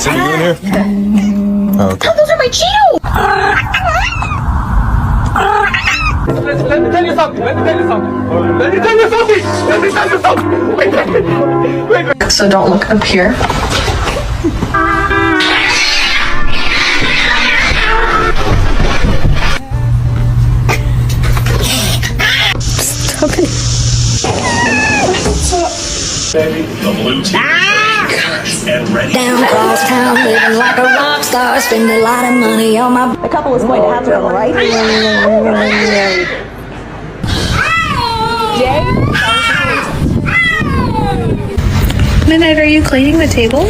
Something new in here? Oh, okay. Oh, those are my Cheetos! Let me tell you something. Let me tell you something. Let me tell you something. Let me tell you something. Wait. So don't look up here. Stop it. The blue team and red. Down across town, living like a rock star, spending a lot of money on my. The couple is going to have to go, right? Midnight, are you cleaning the table?